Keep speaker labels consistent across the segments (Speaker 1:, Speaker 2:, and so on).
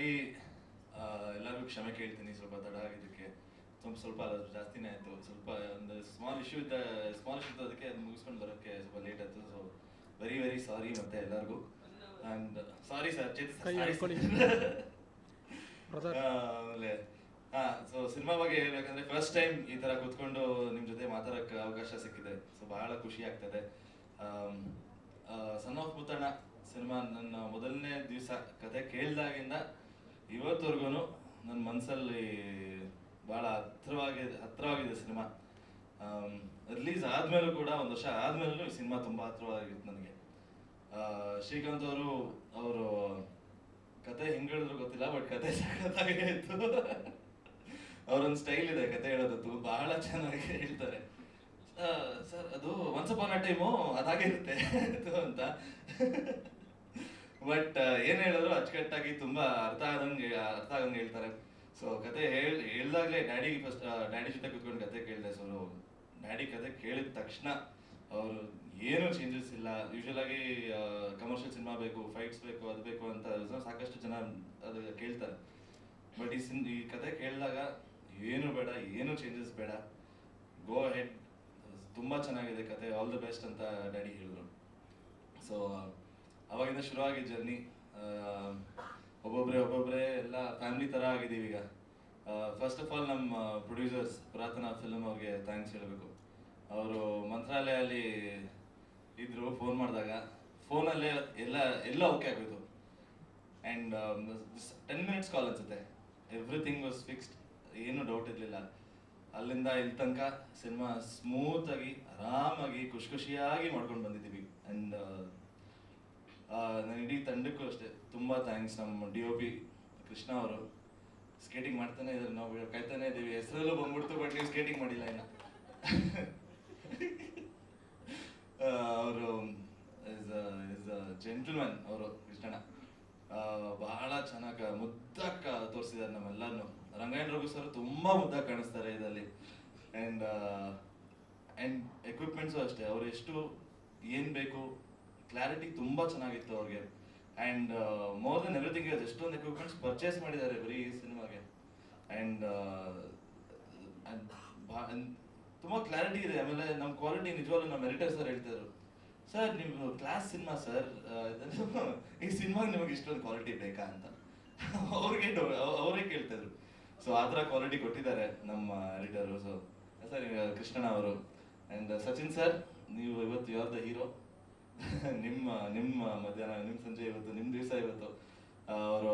Speaker 1: Firstly ಎಲ್ಲರಿಗೂ ಕ್ಷಮೆ ಕೇಳ್ತೀನಿ, ಸ್ವಲ್ಪ ತಡ ಆಗಿದ್ದಕ್ಕೆ. ಸ್ವಲ್ಪ ಜಾಸ್ತಿನೇ ಆಯಿತು. ಸ್ವಲ್ಪ ಒಂದು ಸ್ಮಾಲ್ ಇಶ್ಯೂ ಇತ್ತು, ಅದಕ್ಕೆ ಅದು ಮುಗಿಸ್ಕೊಂಡು ಬರೋಕ್ಕೆ ಸ್ವಲ್ಪ ಲೇಟ್ ಆಯಿತು. ಸೊ ವೆರಿ ವೆರಿ ಸಾರಿ ಮತ್ತೆ ಎಲ್ಲರಿಗೂ. ಆ್ಯಂಡ್ ಸಾರಿ ಸರ್, ಆಮೇಲೆ ಸೊ ಸಿನಿಮಾ ಬಗ್ಗೆ ಹೇಳ್ಬೇಕಂದ್ರೆ ಫಸ್ಟ್ ಟೈಮ್ ಈ ಥರ ಕೂತ್ಕೊಂಡು ನಿಮ್ಮ ಜೊತೆ ಮಾತಾಡೋಕ್ಕೆ ಅವಕಾಶ ಸಿಕ್ಕಿದೆ. ಸೊ ಬಹಳ ಖುಷಿ ಆಗ್ತದೆ. ಸನ್ ಆಫ್ ಮುತ್ತಣ್ಣ ಸಿನಿಮಾ ನನ್ನ ಮೊದಲನೇ ದಿವಸ ಕತೆ ಕೇಳಿದಾಗಿಂದ ಇವತ್ತವರೆಗೂ ನನ್ನ ಮನಸ್ಸಲ್ಲಿ ಭಾಳ ಹತ್ತಿರವಾಗಿದೆ ಸಿನಿಮಾ. ರಿಲೀಸ್ ಆದಮೇಲೂ ಕೂಡ, ಒಂದು ವರ್ಷ ಆದಮೇಲೂ ಈ ಸಿನಿಮಾ ತುಂಬ ಹತ್ತಿರವಾಗಿತ್ತು ನನಗೆ. ಶ್ರೀಕಾಂತ್ ಅವರು ಕತೆ ಹೆಂಗೆ ಹೇಳಿದ್ರು ಗೊತ್ತಿಲ್ಲ, ಬಟ್ ಕತೆ ಸಖತ್ತಾಗೇ ಇತ್ತು. ಅವರೊಂದು ಸ್ಟೈಲ್ ಇದೆ ಕತೆ ಹೇಳೋದತ್ತು, ಬಹಳ ಚೆನ್ನಾಗಿ ಹೇಳ್ತಾರೆ. ಸರ್ ಅದು ಒನ್ಸ್ ಅಪಾನ್ ಅ ಟೈಮು ಅದಾಗಿರುತ್ತೆ ಅಂತ. ಬಟ್ ಏನು ಹೇಳಿದ್ರು ಅಚ್ಚುಕಟ್ಟಾಗಿ ತುಂಬಾ ಅರ್ಥ ಆಗಂಗೆ ಹೇಳ್ತಾರೆ. ಸೊ ಕತೆ ಹೇಳ್ದಾಗ್ಲೇ ಡ್ಯಾಡಿ ಜೊತೆ ಕೂತ್ಕೊಂಡು ಕತೆ ಕೇಳಿದೆ. ಸೊ ಡ್ಯಾಡಿ ಕತೆ ಕೇಳಿದ ತಕ್ಷಣ ಅವರು ಏನೂ ಚೇಂಜಸ್ ಇಲ್ಲ. ಯೂಶುವಲ್ ಆಗಿ ಕಮರ್ಷಿಯಲ್ ಸಿನಿಮಾ ಬೇಕು, ಫೈಟ್ಸ್ ಬೇಕು, ಅದು ಬೇಕು ಅಂತ ಸಾಕಷ್ಟು ಜನ ಅದು ಕೇಳ್ತಾರೆ. ಬಟ್ ಈ ಕತೆ ಕೇಳಿದಾಗ ಏನು ಬೇಡ, ಏನು ಚೇಂಜಸ್ ಬೇಡ, ಗೋ ಹೆಡ್, ತುಂಬ ಚೆನ್ನಾಗಿದೆ ಕತೆ, ಆಲ್ ದಿ ಬೆಸ್ಟ್ ಅಂತ ಡ್ಯಾಡಿ ಹೇಳಿದ್ರು. ಸೊ ಅವಾಗಿಂದ ಶುರುವಾಗಿದ್ದ ಜರ್ನಿ. ಒಬ್ಬೊಬ್ಬರೇ ಎಲ್ಲ ಫ್ಯಾಮಿಲಿ ಥರ ಆಗಿದ್ದೀವಿ ಈಗ. ಫಸ್ಟ್ ಆಫ್ ಆಲ್ ನಮ್ಮ ಪ್ರೊಡ್ಯೂಸರ್ಸ್ ಪುರಾತನ ಫಿಲ್ಮ್ ಅವ್ರಿಗೆ ಥ್ಯಾಂಕ್ಸ್ ಹೇಳಬೇಕು. ಅವರು ಮಂತ್ರಾಲಯಲ್ಲಿ ಇದ್ರು, ಫೋನ್ ಮಾಡಿದಾಗ ಫೋನಲ್ಲೇ ಎಲ್ಲ ಓಕೆ ಆಗೋಯ್ತು. ಆ್ಯಂಡ್ 10 minutes ಕಾಲ್ ಅನ್ಸುತ್ತೆ, ಎವ್ರಿಥಿಂಗ್ ವಾಸ್ ಫಿಕ್ಸ್ಡ್, ಏನೂ ಡೌಟ್ ಇರಲಿಲ್ಲ. ಅಲ್ಲಿಂದ ಇಲ್ಲಿ ತನಕ ಸಿನಿಮಾ ಸ್ಮೂತಾಗಿ ಆರಾಮಾಗಿ ಖುಷಿಯಾಗಿ ಮಾಡ್ಕೊಂಡು ಬಂದಿದ್ದೀವಿ. ಆ್ಯಂಡ್ ನನ್ನ ಇಡೀ ತಂಡಕ್ಕೂ ಅಷ್ಟೇ ತುಂಬ ಥ್ಯಾಂಕ್ಸ್. ನಮ್ಮ DOP ಕೃಷ್ಣ ಅವರು ಸ್ಕೇಟಿಂಗ್ ಮಾಡ್ತಾನೆ ಇದ್ದಾರೆ, ನಾವು ಕಾಯ್ತಾನೆ ಇದ್ದೀವಿ. ಹೆಸರಲ್ಲೂ ಬಂದ್ಬಿಡ್ತು, ಬಟ್ ನೀವು ಸ್ಕೇಟಿಂಗ್ ಮಾಡಿಲ್ಲ ಇನ್ನು. ಅವರು ಇಸ್ ಜೆಂಟಲ್ಮನ್ ಅವರು ಕೃಷ್ಣಣ್ಣ. ಬಹಳ ಚೆನ್ನಾಗಿ ಮುದ್ದಾಗಿ ತೋರಿಸಿದ್ದಾರೆ ನಮ್ಮೆಲ್ಲರನ್ನು. ರಂಗಾಯಣ ರಘು ಸರ್ ತುಂಬ ಮುದ್ದಾಗಿ ಕಾಣಿಸ್ತಾರೆ ಇದರಲ್ಲಿ. ಆ್ಯಂಡ್ ಎಕ್ವಿಪ್ಮೆಂಟ್ಸು ಅಷ್ಟೇ, ಅವ್ರು ಎಷ್ಟು ಏನು ಬೇಕು ಕ್ಲಾರಿಟಿ ತುಂಬ ಚೆನ್ನಾಗಿತ್ತು ಅವ್ರಿಗೆ. And more than everything is ಎಷ್ಟೊಂದು ಎಕ್ವಿಪ್ಮೆಂಟ್ಸ್ ಪರ್ಚೇಸ್ ಮಾಡಿದ್ದಾರೆ ಬರೀ ಈ ಸಿನಿಮಾಗೆ. ಆ್ಯಂಡ್ ತುಂಬ ಕ್ಲಾರಿಟಿ ಇದೆ. ಆಮೇಲೆ ನಮ್ಮ ಕ್ವಾಲಿಟಿ ನಿಜವಾಗ್ಲೂ ನಮ್ಮ ಎಡಿಟರ್ ಸರ್ ಹೇಳ್ತಿದ್ರು, ಸರ್ ನೀವು ಕ್ಲಾಸ್ ಸಿನಿಮಾ ಸರ್, ಈ ಸಿನಿಮಾಗೆ ನಿಮಗೆ ಇಷ್ಟೊಂದು ಕ್ವಾಲಿಟಿ ಬೇಕಾ ಅಂತ ಅವರೇ ಕೇಳ್ತಿದ್ರು. ಸೊ ಆ ಥರ ಕ್ವಾಲಿಟಿ ಕೊಟ್ಟಿದ್ದಾರೆ ನಮ್ಮ ಎಡಿಟರು. ಸೊ ಸರ್ ಕೃಷ್ಣಣ್ಣ ಅವರು ಆ್ಯಂಡ್ ಸಚಿನ್ ಸರ್, ನೀವು ಇವತ್ತು ಯು ಆರ್ ದ ಹೀರೋ. ನಿಮ್ಮ ಮಧ್ಯಾಹ್ನ, ನಿಮ್ಮ ಸಂಜೆ ಇವತ್ತು, ನಿಮ್ಮ ದಿವಸ ಇವತ್ತು. ಅವರು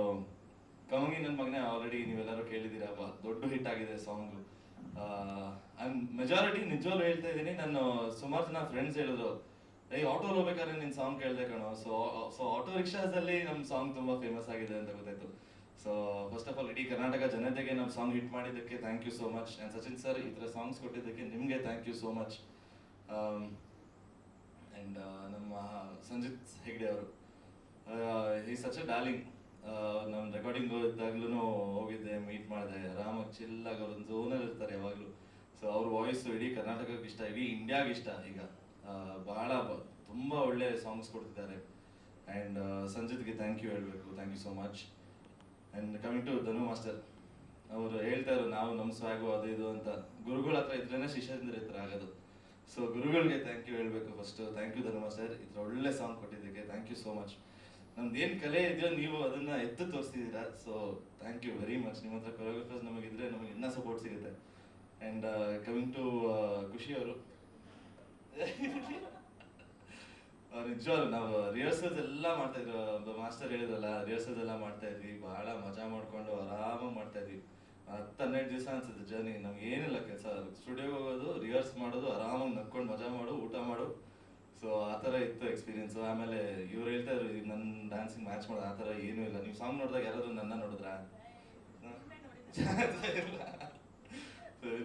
Speaker 1: ಕಮಂಗಿ ನನ್ನ ಮಗನೇ ಆಲ್ರೆಡಿ ನೀವೆಲ್ಲರೂ ಕೇಳಿದ್ದೀರಾ, ದೊಡ್ಡ ಹಿಟ್ ಆಗಿದೆ ಸಾಂಗು. ಮೆಜಾರಿಟಿ ನಿಜವಾಗ್ಲೂ ಹೇಳ್ತಾ ಇದ್ದೀನಿ, ನಾನು ಸುಮಾರು ಜನ ಫ್ರೆಂಡ್ಸ್ ಹೇಳಿದ್ರು, ಆಟೋಲ್ಲಿ ಹೋಗ್ಬೇಕಾದ್ರೆ ನಿನ್ನ ಸಾಂಗ್ ಕೇಳಿದೆ ಕಣೋ. ಸೊ ಆಟೋ ರಿಕ್ಷಾಸಲ್ಲಿ ನಮ್ಮ ಸಾಂಗ್ ತುಂಬ ಫೇಮಸ್ ಆಗಿದೆ ಅಂತ ಗೊತ್ತಾಯ್ತು. ಸೊ ಫಸ್ಟ್ ಆಫ್ ಆಲ್ ಇಡೀ ಕರ್ನಾಟಕ ಜನತೆಗೆ ನಮ್ಮ ಸಾಂಗ್ ಹಿಟ್ ಮಾಡಿದ್ದಕ್ಕೆ thank you so much. And Sachin sir ಈ ಥರ ಸಾಂಗ್ಸ್ ಕೊಟ್ಟಿದ್ದಕ್ಕೆ ನಿಮಗೆ thank you so much. And ನಮ್ಮ ಸಂಜಿತ್ ಹೆಗ್ಡೆ ಅವರು, ಈ ಸಚ್ ಎ ಡಾರ್ಲಿಂಗ್. ನಮ್ಮ ರೆಕಾರ್ಡಿಂಗ್ ಇದ್ದಾಗ್ಲೂ ಹೋಗಿದ್ದೆ, ಮೀಟ್ ಮಾಡಿದೆ, ಆರಾಮಾಗಿ ಚಿಲ್ಲಾಗಿ ಅವ್ರೊಂದು ಝೋನಲ್ಲಿ ಇರ್ತಾರೆ ಯಾವಾಗಲೂ. ಸೊ ಅವ್ರ ವಾಯ್ಸು ಇಡೀ ಕರ್ನಾಟಕಕ್ಕೆ ಇಷ್ಟ, ಇಡೀ ಇಂಡಿಯಾಗೆ ಇಷ್ಟ. ಈಗ ಬಹಳ ತುಂಬ ಒಳ್ಳೆ ಸಾಂಗ್ಸ್ ಕೊಡ್ತಿದ್ದಾರೆ. ಆ್ಯಂಡ್ ಸಂಜಿತ್ಗೆ ಥ್ಯಾಂಕ್ ಯು ಹೇಳಬೇಕು, thank you so much. And coming to Dhanu master, ಅವರು ಹೇಳ್ತಾರೆ ನಾವು ನಮ್ಮ ಸ್ವಾಗು ಅದು ಇದು ಅಂತ. ಗುರುಗಳ ಹತ್ರ ಇದ್ರೇ ಶಿಷ್ಯಂದ್ರ ಹತ್ರ ಆಗೋದು. ಸೊ ಗುರುಗಳಿಗೆ ಥ್ಯಾಂಕ್ ಯು ಹೇಳಬೇಕು first. Thank you Dhanu master, ಈ ಥರ ಒಳ್ಳೆ ಸಾಂಗ್ ಕೊಟ್ಟಿದ್ದಕ್ಕೆ ಥ್ಯಾಂಕ್ ಯು ಸೋ ಮಚ್. ನಮ್ದು ಏನು ಕಲೆ ಇದೆಯೋ ನೀವು ಅದನ್ನ ಎತ್ತು ತೋರಿಸ್ತಿದ್ದೀರಾ. So thank you very much. ನಿಮ್ಮ ಹತ್ರ ಕೊರಿಯೋಗ್ರಫರ್ಸ್ ನಮಗಿದ್ರೆ ನಮಗೆ ಇನ್ನೂ ಸಪೋರ್ಟ್ ಸಿಗುತ್ತೆ. ಆ್ಯಂಡ್ ಕಮಿಂಗ್ ಟು ಖುಷಿ ಅವರು, ನಿಜವಾಗ್ಲು ನಾವು ರಿಹರ್ಸಲ್ಸ್ ಎಲ್ಲ ಮಾಡ್ತಾ ಇದ್ವಿ. ಮಾಸ್ಟರ್ ಹೇಳಿದ್ರಲ್ಲ, ರಿಹರ್ಸಲ್ಸ್ ಎಲ್ಲ ಮಾಡ್ತಾ ಇದ್ವಿ, ಬಹಳ ಮಜಾ ಮಾಡ್ಕೊಂಡು ಆರಾಮಾಗಿ ಮಾಡ್ತಾ ಇದ್ವಿ. 10-12 ದಿವಸ ಅನ್ಸುತ್ತೆ ಜರ್ನಿ. ನಮ್ಗೆ ಏನಿಲ್ಲ ಕೆಲಸ, ಸ್ಟುಡಿಯೋಗೆ ಹೋಗೋದು, ರಿಹರ್ಸ್ ಮಾಡೋದು, ಆರಾಮಾಗಿ ನಕ್ಕೊಂಡು ಮಜಾ ಮಾಡು, ಊಟ ಮಾಡು. ಸೊ ಆ ಥರ ಇತ್ತು ಎಕ್ಸ್ಪೀರಿಯನ್ಸು. ಆಮೇಲೆ ಇವ್ರು ಹೇಳ್ತಾ ಇದ್ರು ನನ್ನ ಡ್ಯಾನ್ಸಿಂಗ್ ಮ್ಯಾಚ್ ಮಾಡೋದು, ಆ ಥರ ಏನೂ ಇಲ್ಲ. ನೀವು ಸಾಂಗ್ ನೋಡಿದಾಗ ಯಾರಾದರೂ ನನ್ನ ನೋಡಿದ್ರಾ?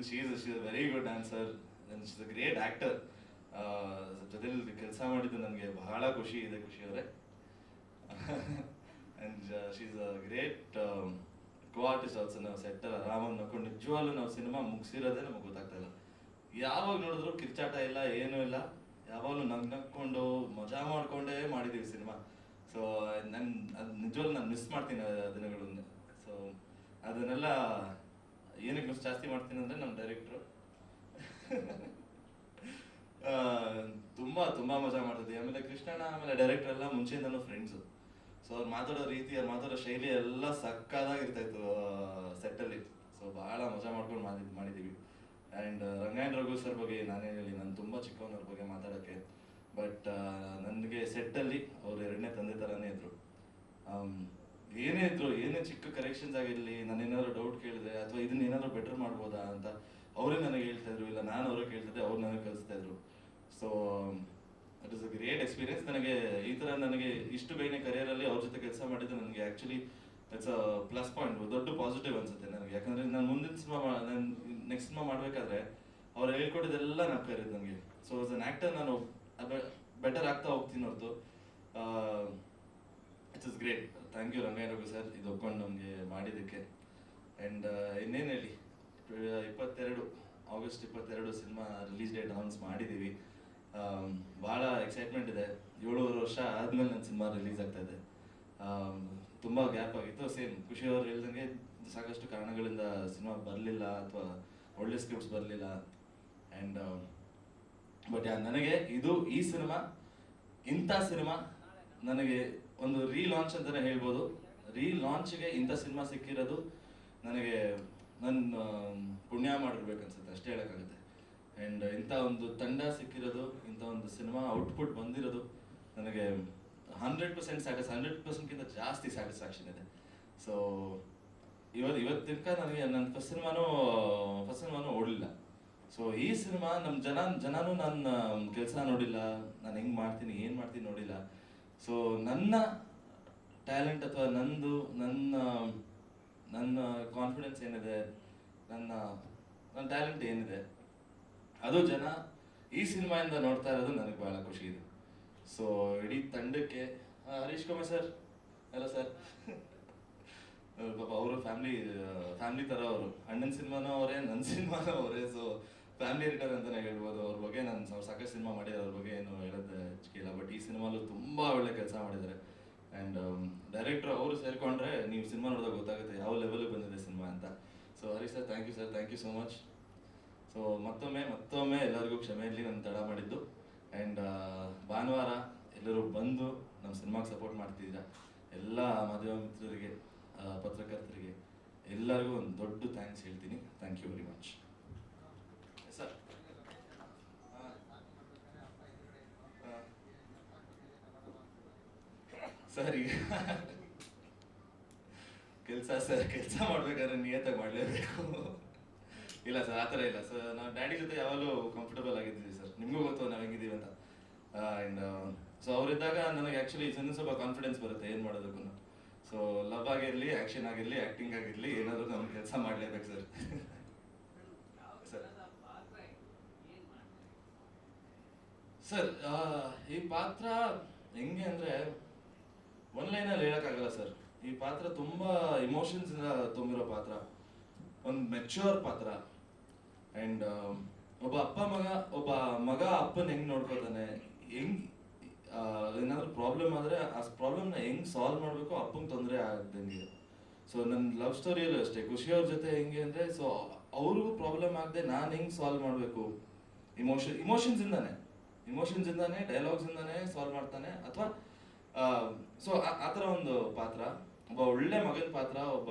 Speaker 1: She is very good dancer and she is a great actor. ಜೊತೆಲಿ ಕೆಲಸ ಮಾಡಿದ್ದು ನನಗೆ ಬಹಳ ಖುಷಿ ಇದೆ, ಖುಷಿ ಅವರೇ. And she is a great co artist also. ನಾವು ಸೆಟ್ಟರ್ ಆರಾಮಾಗಿ ನೋಡ್ಕೊಂಡು ನಿಜವಾಗ್ಲೂ ನಾವು ಸಿನಿಮಾ ಮುಗಿಸಿರೋದೇ ನಮಗೆ ಗೊತ್ತಾಗ್ತಾ ಇಲ್ಲ. ಯಾವಾಗ ನೋಡಿದ್ರು ಕಿರ್ಚಾಟ ಇಲ್ಲ, ಏನೂ ಇಲ್ಲ, ಯಾವಾಗಲೂ ನಕ್ಕೊಂಡು ಮಜಾ ಮಾಡ್ಕೊಂಡೇ ಮಾಡಿದ್ದೀವಿ ಸಿನಿಮಾ. ಸೊ ಅದು ನಿಜವಾಗ್ಲೂ ನಾನು ಮಿಸ್ ಮಾಡ್ತೀನಿ ಆ ದಿನಗಳನ್ನು. ಸೊ ಅದನ್ನೆಲ್ಲ ಏನಕ್ಕೆ ಮಿಸ್ ಜಾಸ್ತಿ ಮಾಡ್ತೀನಿ ಅಂದರೆ ನಮ್ಮ ಡೈರೆಕ್ಟ್ರು ತುಂಬ ಮಜಾ ಮಾಡ್ತಿದ್ವಿ. ಆಮೇಲೆ ಕೃಷ್ಣಣ್ಣ ಆಮೇಲೆ ಡೈರೆಕ್ಟರ್ ಎಲ್ಲ ಮುಂಚೆಯಿಂದನೂ ಫ್ರೆಂಡ್ಸು. ಸೊ ಅವ್ರು ಮಾತಾಡೋ ರೀತಿ, ಅವ್ರು ಮಾತಾಡೋ ಶೈಲಿ ಎಲ್ಲ ಸಕ್ಕದಾಗಿರ್ತಾಯಿತ್ತು ಸೆಟ್ಟಲ್ಲಿ. ಸೊ ಭಾಳ ಮಜಾ ಮಾಡ್ಕೊಂಡು ಮಾಡಿದ್ದೀವಿ. ಆ್ಯಂಡ್ ರಂಗಾಯಣ ರಘು ಸರ್ ಬಗ್ಗೆ ನಾನೇ ಹೇಳಿ, ನಾನು ತುಂಬ ಚಿಕ್ಕವನವ್ರ ಬಗ್ಗೆ ಮಾತಾಡೋಕ್ಕೆ. ಬಟ್ ನನಗೆ ಸೆಟ್ಟಲ್ಲಿ ಅವ್ರು ಎರಡನೇ ತಂದೆ ಥರನೇ ಇದ್ದರು. ಏನೇ ಇದ್ರು, ಏನೇ ಚಿಕ್ಕ ಕರೆಕ್ಷನ್ಸ್ ಆಗಿರಲಿ, ನಾನೇನಾದ್ರು ಡೌಟ್ ಕೇಳಿದ್ರೆ ಅಥವಾ ಇದನ್ನ ಏನಾದರೂ ಬೆಟರ್ ಮಾಡ್ಬೋದಾ ಅಂತ ಅವರೇ ನನಗೆ ಹೇಳ್ತಾಯಿದ್ರು, ಇಲ್ಲ ನಾನು ಅವ್ರಿಗೆ ಕೇಳ್ತಿದ್ದೆ, ಅವ್ರು ನನಗೆ ಕಲಿಸ್ತಾಯಿದ್ರು. So it is a great experience. ನನಗೆ ಈ ಥರ ನನಗೆ ಇಷ್ಟು ಬೇಗನೆ ಕರಿಯರಲ್ಲಿ ಅವ್ರ ಜೊತೆ ಕೆಲಸ ಮಾಡಿದ್ದು ನನಗೆ actually it's a plus point, ದೊಡ್ಡ ಪಾಸಿಟಿವ್ ಅನ್ಸುತ್ತೆ ನನಗೆ. ಯಾಕಂದರೆ ನಾನು ಮುಂದಿನ ಸಿನಿಮಾ, ನಾನು ನೆಕ್ಸ್ಟ್ ಸಿನಿಮಾ ಮಾಡಬೇಕಾದ್ರೆ ಅವ್ರು ಹೇಳ್ಕೊಟ್ಟಿದ್ದೆಲ್ಲ ಕರಿಯೋದು ನನಗೆ. ಸೊ ಆಸ್ ಅನ್ ಆ್ಯಕ್ಟರ್ ನಾನು ಬೆಟರ್ ಆಗ್ತಾ ಹೋಗ್ತೀನಿ ಹೊರತು. It's is great. Thank you Rangayana Raghu sir, ಇದು ಒಪ್ಕೊಂಡು ನಮಗೆ ಮಾಡಿದ್ದಕ್ಕೆ. ಆ್ಯಂಡ್ ಇನ್ನೇನು ಹೇಳಿ, 22 August 22 cinema release date announce ಮಾಡಿದ್ದೀವಿ. ಭಾಳ ಎಕ್ಸೈಟ್ಮೆಂಟ್ ಇದೆ. 7 ವರ್ಷ ಆದಮೇಲೆ ನನ್ನ ಸಿನಿಮಾ ರಿಲೀಸ್ ಆಗ್ತಾ ಇದೆ. ತುಂಬ ಗ್ಯಾಪ್ ಆಗಿತ್ತು. ಸೇಮ್ ಖುಷಿ ಅವ್ರು ಹೇಳ್ದಂಗೆ ಸಾಕಷ್ಟು ಕಾರಣಗಳಿಂದ ಸಿನಿಮಾ ಬರಲಿಲ್ಲ ಅಥವಾ ಒಳ್ಳೆ ಸ್ಕ್ರಿಪ್ಟ್ಸ್ ಬರಲಿಲ್ಲ. ಆ್ಯಂಡ್ ಬಟ್ ನನಗೆ ಈ ಸಿನಿಮಾ, ಇಂಥ ಸಿನಿಮಾ ನನಗೆ ಒಂದು ರೀಲಾಂಚ್ ಅಂತಲೇ ಹೇಳ್ಬೋದು. ರೀಲಾಂಚ್ಗೆ ಇಂಥ ಸಿನಿಮಾ ಸಿಕ್ಕಿರೋದು ನನಗೆ ನನ್ನ ಪುಣ್ಯ ಮಾಡಿರ್ಬೇಕನ್ಸುತ್ತೆ, ಅಷ್ಟೇ ಹೇಳೋಕ್ಕಾಗುತ್ತೆ. ಆ್ಯಂಡ್ ಇಂಥ ಒಂದು ತಂಡ ಸಿಕ್ಕಿರೋದು, ಇಂಥ ಒಂದು ಸಿನಿಮಾ ಔಟ್ಪುಟ್ ಬಂದಿರೋದು ನನಗೆ 100% 100%ಗಿಂತ ಜಾಸ್ತಿ ಸ್ಯಾಟಿಸ್ಫ್ಯಾಕ್ಷನ್ ಇದೆ. ಸೊ ಇವತ್ತಿನ ನನಗೆ ನನ್ನ ಫಸ್ಟ್ ಸಿನಿಮಾನೂ ಓಡಲಿಲ್ಲ. ಸೊ ಈ ಸಿನಿಮಾ ನಮ್ಮ ಜನನೂ ನನ್ನ ಕೆಲಸ ನೋಡಿಲ್ಲ, ನಾನು ಹೆಂಗೆ ಮಾಡ್ತೀನಿ, ಏನು ಮಾಡ್ತೀನಿ ನೋಡಿಲ್ಲ. ಸೊ ನನ್ನ ಟ್ಯಾಲೆಂಟ್ ಅಥವಾ ನನ್ನ ಕಾನ್ಫಿಡೆನ್ಸ್ ಏನಿದೆ, ನನ್ನ ಟ್ಯಾಲೆಂಟ್ ಏನಿದೆ, ಅದು ಜನ ಈ ಸಿನಿಮಾಯಿಂದ ನೋಡ್ತಾ ಇರೋದು ನನಗೆ ಭಾಳ ಖುಷಿ ಇದೆ. ಸೊ ಇಡೀ ತಂಡಕ್ಕೆ ಹರೀಶ್ ಕುಮಾರ್ ಸರ್ ಎಲ್ಲ ಸರ್ ಪಾಪ ಅವರು ಫ್ಯಾಮಿಲಿ ಥರ, ಅವರು ಅಣ್ಣನ ಸಿನಿಮಾನೂ ಅವರೇ, ನನ್ನ ಸಿನಿಮಾನೂ ಅವರೇ. ಸೊ ಫ್ಯಾಮಿಲಿ ರಿಟರ್ನ್ ಅಂತಲೇ ಹೇಳ್ಬೋದು. ಅವ್ರ ಬಗ್ಗೆ ನಾನು ಸಾಕಷ್ಟು ಸಿನಿಮಾ ಮಾಡಿದ್ದಾರೆ, ಅವ್ರ ಬಗ್ಗೆ ಏನು ಹೇಳೋದು ಹೆಚ್ಚಿಲ್ಲ. ಬಟ್ ಈ ಸಿನಿಮಾಲು ತುಂಬ ಒಳ್ಳೆ ಕೆಲಸ ಮಾಡಿದ್ದಾರೆ. ಆ್ಯಂಡ್ ಡೈರೆಕ್ಟ್ರು ಅವರು ಸೇರಿಕೊಂಡ್ರೆ ನೀವು ಸಿನಿಮಾ ನೋಡಿದಾಗ ಗೊತ್ತಾಗುತ್ತೆ ಯಾವ ಲೆವೆಲಿಗೆ ಬಂದಿದೆ ಸಿನಿಮಾ ಅಂತ. So Harish sir, thank you sir, thank you so much. So ಮತ್ತೊಮ್ಮೆ ಎಲ್ಲರಿಗೂ ಕ್ಷಮೆ ಇರಲಿ ನಾನು ತಡ ಮಾಡಿದ್ದು. ಆ್ಯಂಡ್ ಭಾನುವಾರ ಎಲ್ಲರೂ ಬಂದು ನಮ್ಮ ಸಿನಿಮಾಗೆ ಸಪೋರ್ಟ್ ಮಾಡ್ತಿದ್ದೀರಾ. ಎಲ್ಲ ಮಾಧ್ಯಮ ಮಿತ್ರರಿಗೆ, ಪತ್ರಕರ್ತರಿಗೆ ಎಲ್ಲರಿಗೂ ಒಂದು ದೊಡ್ಡ ಥ್ಯಾಂಕ್ಸ್ ಹೇಳ್ತೀನಿ. Thank you very much sir. Sir ಈಗ ಕೆಲಸ ಮಾಡ್ಬೇಕಾದ್ರೆ ನಿಯತ್ತಾಗಿ ಮಾಡಲೇಬೇಕು. ಇಲ್ಲ ಸರ್, ಆ ಥರ ಇಲ್ಲ ಸರ್. ನಾವು ಡ್ಯಾಡಿ ಜೊತೆ ಯಾವಾಗಲೂ ಕಂಫರ್ಟಬಲ್ ಆಗಿದ್ದೀವಿ ಸರ್, ನಿಮಗೂ ಗೊತ್ತು ನಾವು ಹೆಂಗಿದ್ದೀವಿ ಅಂತ. ಆ್ಯಂಡ್ ಸೊ ಅವರಿದ್ದಾಗ ನನಗೆ ಆ್ಯಕ್ಚುಲಿ ಸ್ವಲ್ಪ ಕಾನ್ಫಿಡೆನ್ಸ್ ಬರುತ್ತೆ ಏನು ಮಾಡೋದಕ್ಕೂ. ಸೊ ಲವ್ ಆಗಿರಲಿ, ಆ್ಯಕ್ಷನ್ ಆಗಿರಲಿ, ಆ್ಯಕ್ಟಿಂಗ್ ಆಗಿರಲಿ, ಏನಾದರೂ ನಮ್ಮ ಕೆಲಸ ಮಾಡಲೇಬೇಕು ಸರ್. ಸರ್ ಈ ಪಾತ್ರ ಹೆಂಗೆ ಅಂದರೆ ಒನ್ ಲೈನಲ್ಲಿ ಹೇಳೋಕ್ಕಾಗಲ್ಲ ಸರ್. ಈ ಪಾತ್ರ ತುಂಬ ಇಮೋಷನ್ಸಿಂದ ತುಂಬಿರೋ ಪಾತ್ರ, ಒಂದು ಮೆಚ್ಯೂರ್ ಪಾತ್ರ. ಆ್ಯಂಡ್ ಒಬ್ಬ ಮಗ ಅಪ್ಪನ ಹೆಂಗೆ ನೋಡ್ಕೋತಾನೆ, ಹೆಂಗೆ ಏನಾದರೂ ಪ್ರಾಬ್ಲಮ್ ಆದರೆ ಆ ಪ್ರಾಬ್ಲಮ್ನ ಹೆಂಗೆ ಸಾಲ್ವ್ ಮಾಡಬೇಕು, ಅಪ್ಪಂಗೆ ತೊಂದರೆ ಆಗ್ದಂಗೆ. ಸೊ ನನ್ನ ಲವ್ ಸ್ಟೋರಿಯಲ್ಲೂ ಅಷ್ಟೇ, ಖುಷಿಯವ್ರ ಜೊತೆ ಹೆಂಗೆ ಅಂದರೆ, ಸೊ ಅವ್ರಿಗೂ ಪ್ರಾಬ್ಲಮ್ ಆಗದೆ ನಾನು ಹೆಂಗೆ ಸಾಲ್ವ್ ಮಾಡಬೇಕು, ಇಮೋಷನ್ಸಿಂದಾನೆ ಡೈಲಾಗ್ಸಿಂದಾನೆ ಸಾಲ್ವ್ ಮಾಡ್ತಾನೆ. ಅಥವಾ ಸೊ ಆ ಥರ ಒಂದು ಪಾತ್ರ, ಒಬ್ಬ ಒಳ್ಳೆ ಮಗನ ಪಾತ್ರ, ಒಬ್ಬ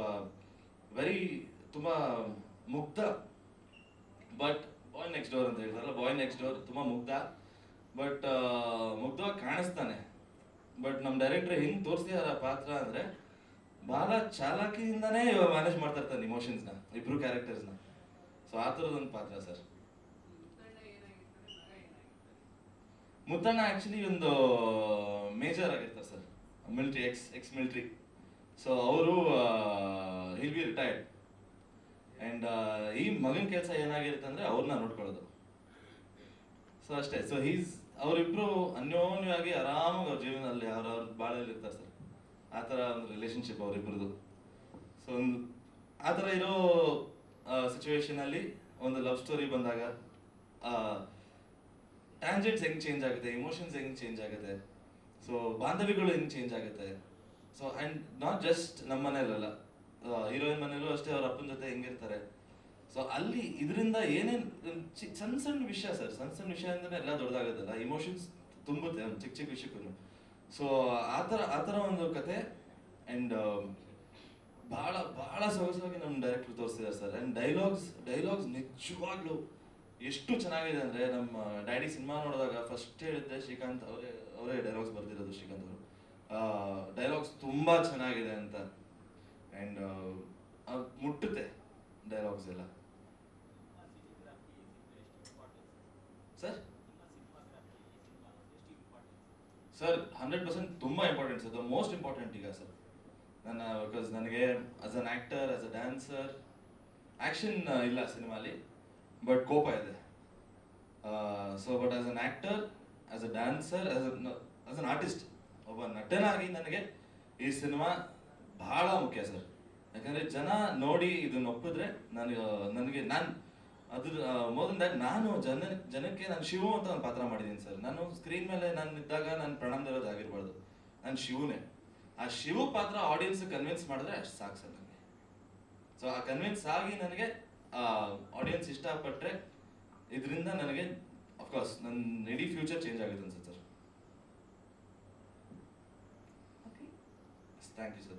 Speaker 1: ತುಂಬ ಮುಗ್ಧ, ಬಟ್ ಬಾಯ್ ನೆಕ್ಸ್ಟ್ ಡೋರ್ ಅಂತ ಹೇಳ್ತಾರಲ್ಲ, ಬಾಯ್ ನೆಕ್ಸ್ಟ್ ಡೋರ್, ತುಂಬ ಮುಗ್ಧ, ಬಟ್ ಮುಗ್ಧವಾಗಿ ಕಾಣಿಸ್ತಾನೆ. ಬಟ್ ನಮ್ಮ ಡೈರೆಕ್ಟರ್ ಹೆಂಗೆ ತೋರಿಸ್ತಿದಾರ ಪಾತ್ರ ಅಂದರೆ, ಭಾಳ ಚಾಲಾಕಿಯಿಂದನೇ ಮ್ಯಾನೇಜ್ ಮಾಡ್ತಾ ಇರ್ತಾನೆ ಇಮೋಷನ್ಸ್ನ, ಇಬ್ರು ಕ್ಯಾರೆಕ್ಟರ್ಸ್ನ. ಸೊ ಆ ಥರದೊಂದು ಪಾತ್ರ ಸರ್. ಮುತ್ತಣ್ಣ ಆ್ಯಕ್ಚುಲಿ ಒಂದು ಮೇಜರ್ ಆಗಿರ್ತಾರೆ sir, military, X military. So ಅವರು ವಿಲ್ ಬಿ ರಿಟೈರ್ಡ್. ಆ್ಯಂಡ್ ಈ ಮಗನ ಕೆಲಸ ಏನಾಗಿರುತ್ತೆ ಅಂದರೆ ಅವ್ರನ್ನ ನೋಡ್ಕೊಳ್ಳೋದು. ಸೊ ಅಷ್ಟೇ. ಸೊ ಅವರಿಬ್ರು ಅನ್ಯೋನ್ಯವಾಗಿ ಆರಾಮಾಗಿ ಅವ್ರ ಜೀವನದಲ್ಲಿ ಅವ್ರವ್ರ ಬಾಳಲ್ಲಿ ಇರ್ತಾರೆ ಸರ್. ಆ ಥರ ಒಂದು ರಿಲೇಶನ್ಶಿಪ್ ಅವರಿಬ್ಬರದು. ಸೊ ಆ ಥರ ಇರೋ ಸಿಚುವೇಶನಲ್ಲಿ ಒಂದು ಲವ್ ಸ್ಟೋರಿ ಬಂದಾಗ ಟ್ಯಾಂಜೆಂಟ್ಸ್ ಹೆಂಗೆ ಚೇಂಜ್ ಆಗುತ್ತೆ, ಇಮೋಷನ್ಸ್ ಹೆಂಗೆ ಚೇಂಜ್ ಆಗುತ್ತೆ, ಸೊ ಬಾಂಧವ್ಯಗಳು ಹೆಂಗೆ ಚೇಂಜ್ ಆಗುತ್ತೆ. ಸೊ ಆ್ಯಂಡ್ ನಾಟ್ ಜಸ್ಟ್ ನಮ್ಮ ಮನೇಲಲ್ಲ, ಹೀರೋಯಿನ್ ಮನೇಲೂ ಅಷ್ಟೇ ಅವ್ರ ಅಪ್ಪನ ಜೊತೆ ಹೆಂಗಿರ್ತಾರೆ. ಸೊ ಅಲ್ಲಿ ಇದರಿಂದ ಏನೇನ್ ಸಣ್ಣ ಸಣ್ಣ ವಿಷಯ ಸರ್, ಸಣ್ಣ ಸಣ್ಣ ವಿಷಯ ಅಂದ್ರೆ ಎಲ್ಲ ದೊಡ್ಡದಾಗೋದಲ್ಲ, ಇಮೋಷನ್ಸ್ ತುಂಬುತ್ತೆ ಒಂದು ಚಿಕ್ಕ ಚಿಕ್ಕ ವಿಷಯಕ್ಕೂ. ಸೊ ಆ ಥರ ಒಂದು ಕತೆ. ಆ್ಯಂಡ್ ಭಾಳ ಭಾಳ ಸೊಗಸಾಗಿ ನಮ್ಮ ಡೈರೆಕ್ಟರ್ ತೋರಿಸಿದ್ದಾರೆ ಸರ್. ಆ್ಯಂಡ್ ಡೈಲಾಗ್ಸ್ ನಿಜವಾಗ್ಲೂ ಎಷ್ಟು ಚೆನ್ನಾಗಿದೆ ಅಂದರೆ, ನಮ್ಮ ಡ್ಯಾಡಿ ಸಿನಿಮಾ ನೋಡಿದಾಗ ಫಸ್ಟ್ ಹೇಳಿದ್ದೆ ಶ್ರೀಕಾಂತ್ ಅವರೇ ಡೈಲಾಗ್ಸ್ ಬರ್ದಿರೋದು, ಶ್ರೀಕಾಂತ್ ಅವರು. ಡೈಲಾಗ್ಸ್ ತುಂಬ ಚೆನ್ನಾಗಿದೆ ಅಂತ. ಆ್ಯಂಡ್ ಮುಟ್ಟುತ್ತೆ ಡೈಲಾಗ್ಸ್ ಎಲ್ಲ ಸರ್. ಸರ್ 100% ತುಂಬ important sir, the most important ಈಗ ಸರ್. ಬಿಕಾಸ್ ನನಗೆ as an actor, as a dancer, action ಇಲ್ಲ ಸಿನಿಮಾಲಿ, ಬಟ್ ಕೋಪ ಇದೆ. So but as an actor, as a dancer, as an artist, ಒಬ್ಬ ನಟನಾಗಿ ನನಗೆ ಈ ಸಿನಿಮಾ ಬಹಳ ಮುಖ್ಯ ಸರ್. ಯಾಕಂದರೆ ಜನ ನೋಡಿ ಇದನ್ನ ಒಪ್ಪಿದ್ರೆ ನನಗೆ ಅದ್ರ ಮೊದಲ ನಾನು ಜನಕ್ಕೆ ನಾನು ಶಿವು ಅಂತ ಒಂದು ಪಾತ್ರ ಮಾಡಿದ್ದೀನಿ ಸರ್. ನಾನು ಸ್ಕ್ರೀನ್ ಮೇಲೆ ನಾನು ಇದ್ದಾಗ ನಾನು ಪ್ರಣಾಮ್ ದೇವರಾಜ್ ಆಗಿರ್ಬಾರ್ದು, ನಾನು ಶಿವನೇ. ಆ ಶಿವು ಪಾತ್ರ ಆಡಿಯನ್ಸ್ ಕನ್ವಿನ್ಸ್ ಮಾಡಿದ್ರೆ ಅಷ್ಟು ಸಾಕು ಸರ್ ನನಗೆ. ಸೊ ಆ ಕನ್ವಿನ್ಸ್ ಆಗಿ ನನಗೆ ಆಡಿಯನ್ಸ್ ಇಷ್ಟಪಟ್ಟರೆ ಇದರಿಂದ ನನಗೆ ಅಫ್ಕೋರ್ಸ್ ನನ್ನ ಇಡೀ ಫ್ಯೂಚರ್ ಚೇಂಜ್ ಆಗುತ್ತೆ ಅನ್ಸುತ್ತೆ ಸರ್. Thank you sir.